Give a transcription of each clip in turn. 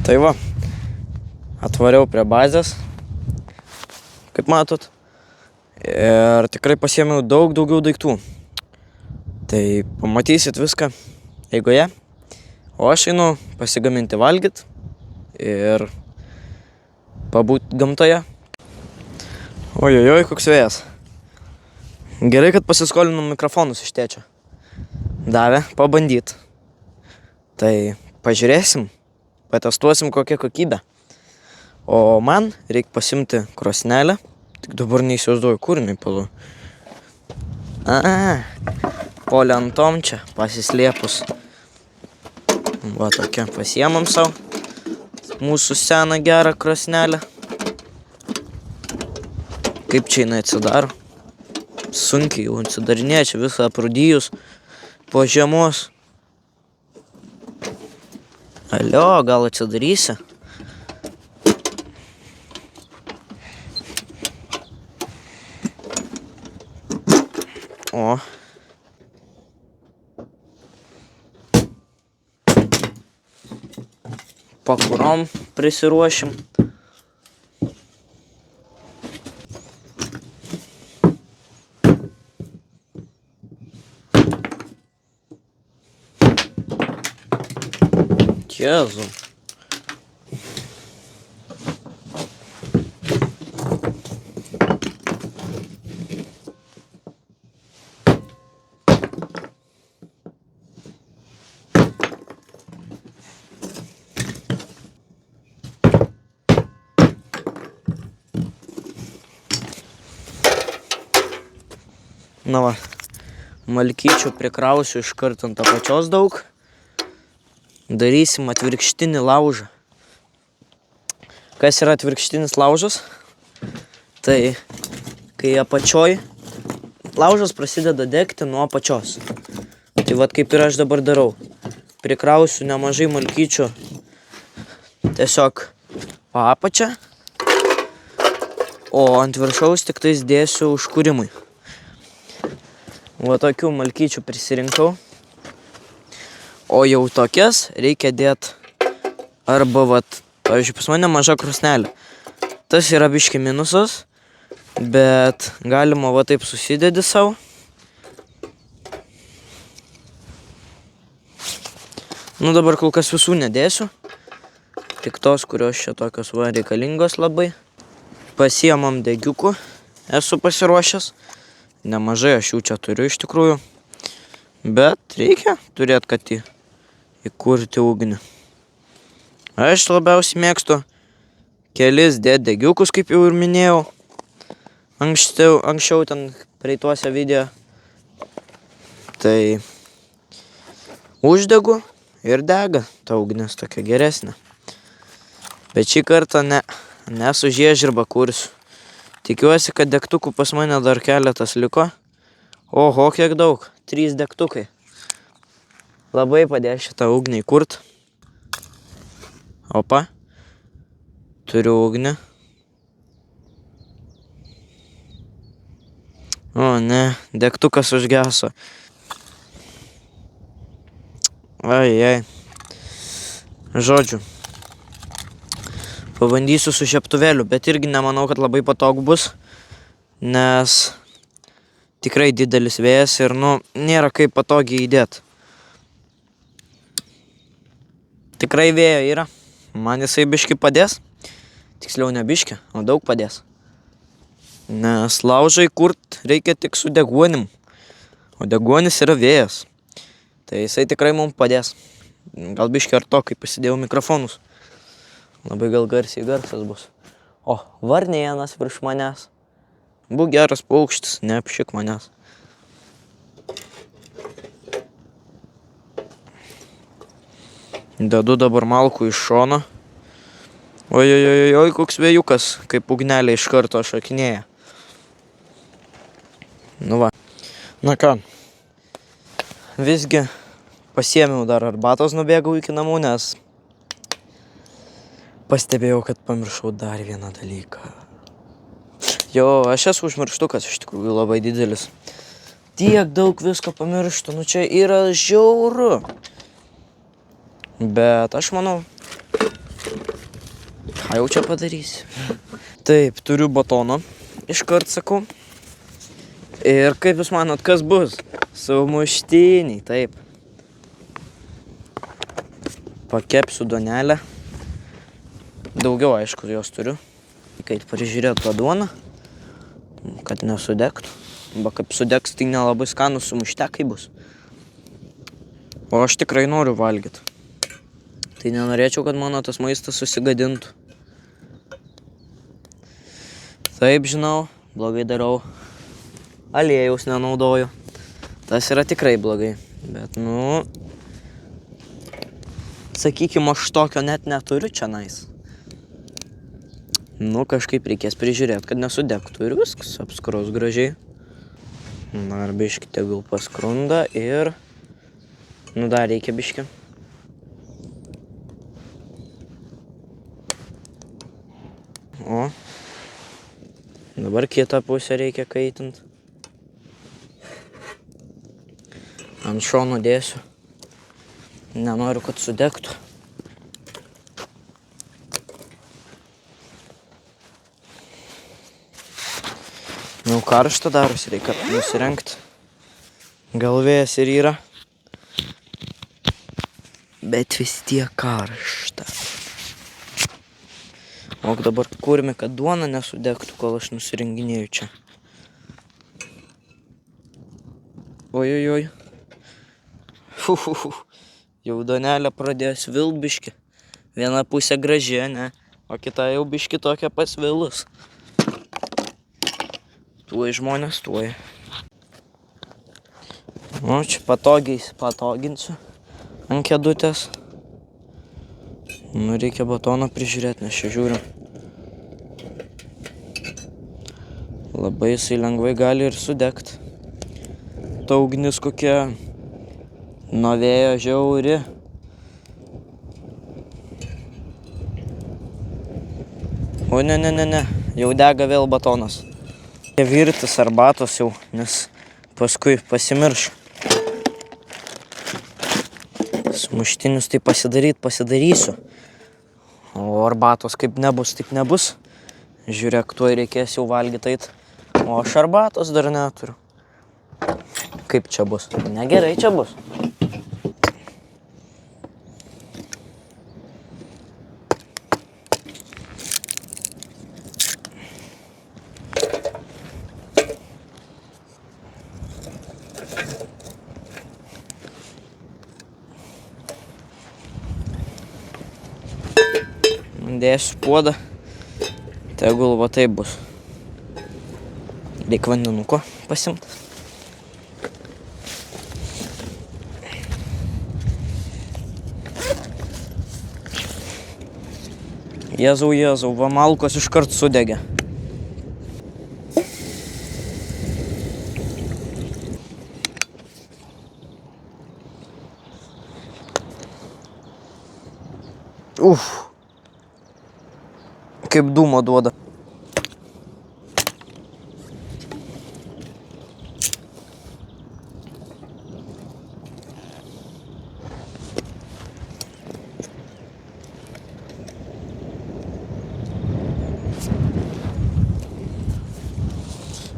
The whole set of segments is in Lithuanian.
Tai va, atvariau prie bazės, kaip matot, ir tikrai pasiėmiau daug daugiau daiktų. Tai pamatysit viską eigoje, o aš einu pasigaminti valgyt ir pabūt gamtoje. Ojojoj, koks vėjas. Gerai, kad pasiskolinom mikrofonus iš tėčio. Davė pabandyt. Tai pažiūrėsim, patestuosim kokią kokybę. O man reikia pasimti krosnelę. Tik dabar neįsivaizduoju, kur jinai palu. Po lentom čia pasislėpus. Va tokia, pasiemam savo mūsų seną gerą krosnelę. Kaip čia jinai atsidaro? Sunkiai jau atsidarinėja, čia visą aprūdijus po žiemos. Alio, gal atsidarysi? O. Pakurom prisiruošim. Jėzu. Na va, malkyčių prikrausiu iškart ant apačios daug. Darysim atvirkštinį laužą. Kas yra atvirkštinis laužas? Tai kai apačioj laužas prasideda degti nuo apačios. Tai vat kaip ir aš dabar darau. Prikrausiu nemažai malkyčių tiesiog po apačią, o ant viršaus tik tais dėsiu užkūrimui. Va tokių malkyčių prisirinkau. O jau tokias reikia dėti arba vat, pavyzdžiui, pas mane maža krosnelė. Tas yra biški minusas, bet galima va taip susidedi savo. Nu dabar kol kas visų nedėsiu. Tik tos, kurios čia tokios va reikalingos labai. Pasiemam degiukų, esu pasiruošęs. Nemažai aš jų čia turiu iš tikrųjų. Bet reikia turėti, kad įkurti ugnį. Aš labiausiai mėgstu kelis dėti degiukus, kaip jau ir minėjau. Anksčiau ten praeituose video. Tai uždegu ir dega. Ta ugnis tokia geresnė. Bet šį kartą ne su žiežirba kursiu. Tikiuosi, kad degtukų pas mane dar keletas liko. Oho, kiek daug. 3 degtukai. Labai padės šitą ugnį įkurt. Opa. Turiu ugnį. O ne, degtukas užgeso. Ai. Žodžiu. Pabandysiu su žiebtuvėliu, bet irgi nemanau, kad labai patogu bus. Nes tikrai didelis vėjas ir, nėra kaip patogiai įdėti. Tikrai vėjo yra. Man jisai biški padės. Tiksliau ne biški, o daug padės. Nes laužai kurt reikia tik su deguonim. O deguonis yra vėjas. Tai jisai tikrai mums padės. Gal biški ar to, kai pasidėjau mikrofonus. Labai gal garsiai garsas bus. O, varnėnas virš manęs. Būk geras paukštis, neapšik manęs. Dedu dabar malkų iš šono. Oi, koks vėjukas, kaip ugnelė iš karto šakinėja. Nu va. Na ką, visgi pasiėmiau dar arbatos, nubėgau iki namų, nes pastebėjau, kad pamiršau dar vieną dalyką. Jo, aš esu užmirštukas, iš tikrųjų labai didelis. Tiek daug visko pamirštu, čia yra žiauru. Bet aš manau, Ką jau čia padarysi? Taip, turiu batoną, iškart sakau. Ir kaip jūs manot, kas bus? Sumuštiniai, taip. Pakepsiu duonelę. Daugiau, aišku, jos turiu. Kaip prižiūrėt tą duoną, kad nesudegtų. Arba kaip sudegs, tai nelabai skanus sumuštekai bus. O aš tikrai noriu valgyti. Tai nenorėčiau, kad mano tas maistas susigadintų. Taip, žinau, blogai darau. Aliejaus nenaudoju. Tas yra tikrai blogai. Bet, sakykime, aš tokio net neturiu čionais. Kažkaip reikės prižiūrėti, kad nesudegtų ir viskas, apskrus gražiai. Dar biškį tegul paskrunda ir... dar reikia biškį. O. Dabar kitą pusę reikia kaitint. Ant šono dėsiu. Nenoriu, kad sudegtų. Karšta darosi, reikia nusirengti. Gal vėjas ir yra. Bet vis tiek karšta. O dabar kurmi, kad duona nesudegtų, kol aš nusirenginėju čia. Oi. Jau duonelė pradės vilbiški. Viena pusė graži, ne? O kita jau biški tokia pasvilus. Tuoj žmonės, tuoj. O, čia patoginsiu ant kėdutės. Reikia batoną prižiūrėti, nes čia žiūrim. Labai jisai lengvai gali ir sudegti. Ta ugnis kokia nuo vėjo žiauri. O, ne. Jau dega vėl batonas. Virtis arbatos jau, nes paskui pasimirš. Sumuštinius tai pasidarysiu. O arbatos kaip nebus, taip nebus. Žiūrėk, tuoj reikės jau valgyti eit. O aš arbatos dar neturiu. Kaip čia bus? Negerai čia bus. Dėsiu puodą, tegul va taip bus. Reik vandenuko pasimt. Jėzau, va malkos iškart sudegė. Kaip dūmo duoda.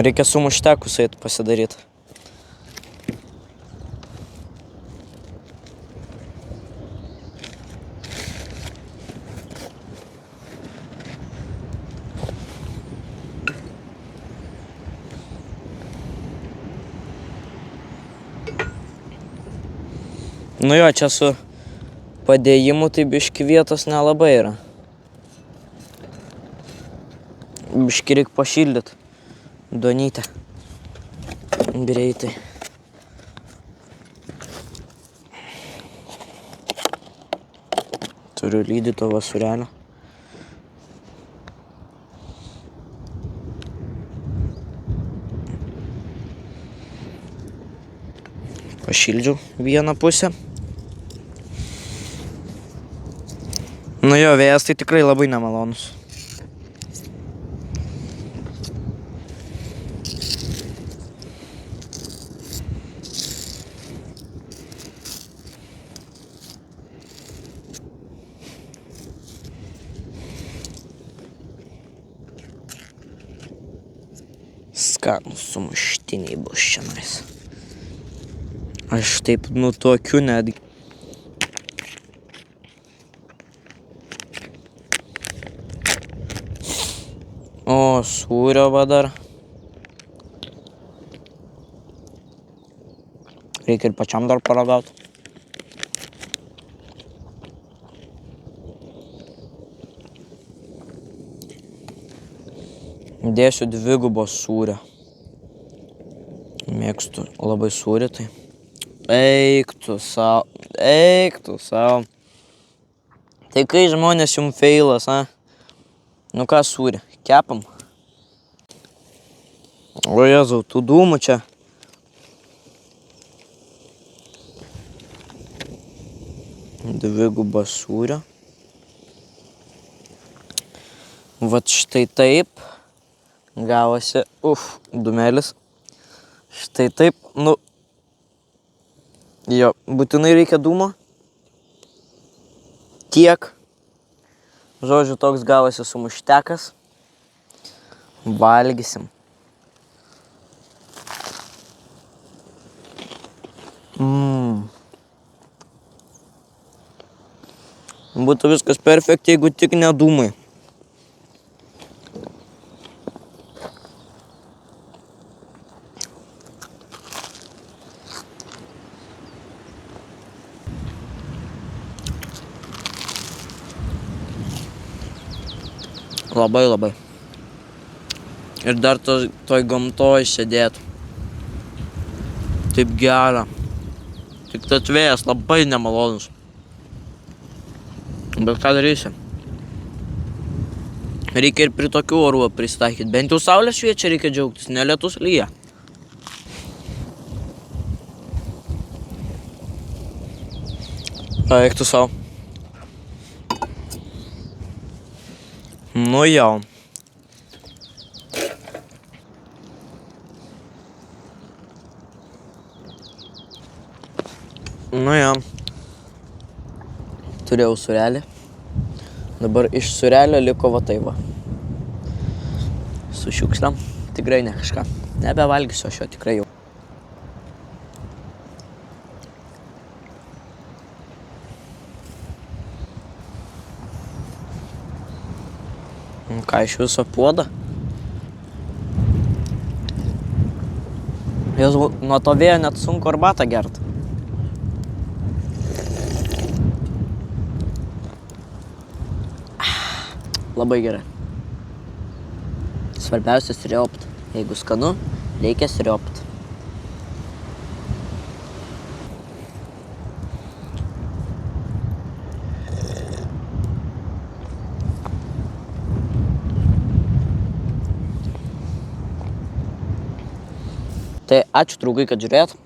Reikia sumuštekus eit pasidaryt. Jo, čia su padėjimu tai biški vietos nelabai yra. Biški reik pašildyt duonytę greitai. Turiu lydyto vasurelio. Pašildžiau vieną pusę. Jo, vėjas tai tikrai labai nemalonus. Skanų sumuštiniai bus šiandien. Aš taip nutuokiu netgi. O, sūrio va dar. Reikia ir pačiam dar paragauti. Dėsiu dvigubos sūrio. Mėgstu labai sūrį, tai eik tu sau. Tai kai žmonės jums feilas, nu ką sūrį, kepam. O Jėzau, tų dūmų čia. Dvigubą sūrio. Vat štai taip. Gavosi, dūmelis. Štai taip, jo, būtinai reikia dūmo. Tiek. Žodžiu, toks gavosi sumuštekas. Valgysim. Būtų viskas perfekt, jeigu tik ne dūmai. Labai. Ir dar toj gamtoj sėdėt. Taip gera. Tik tas vėjas labai nemalonus. Bet ką darysi? Reikia ir prie tokių orų prisitaikyti. Bent jau saulė šviečia, reikia džiaugtis, ne lietus lyja. Eik tu sau. Nu jau. Nu jau. Turėjau sūrelį. Dabar iš sūrelio liko va tai va. Su šiukšliam. Tikrai ne kažką. Nebevalgysiu aš jo tikrai jau. Ką iš viso puodą? Jėzau, nuo to vėjo net sunku arbatą gert. Labai gerai. Svarbiausia sriopt. Jeigu skanu, reikia sriopt. Tai ačiū draugai, kad žiūrėjot.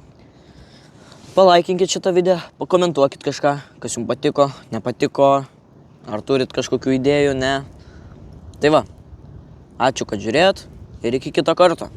Palaikinkit šitą video, pakomentuokit kažką, kas jums patiko, nepatiko, ar turit kažkokių idėjų, ne. Tai va, ačiū, kad žiūrėjot ir iki kito karto.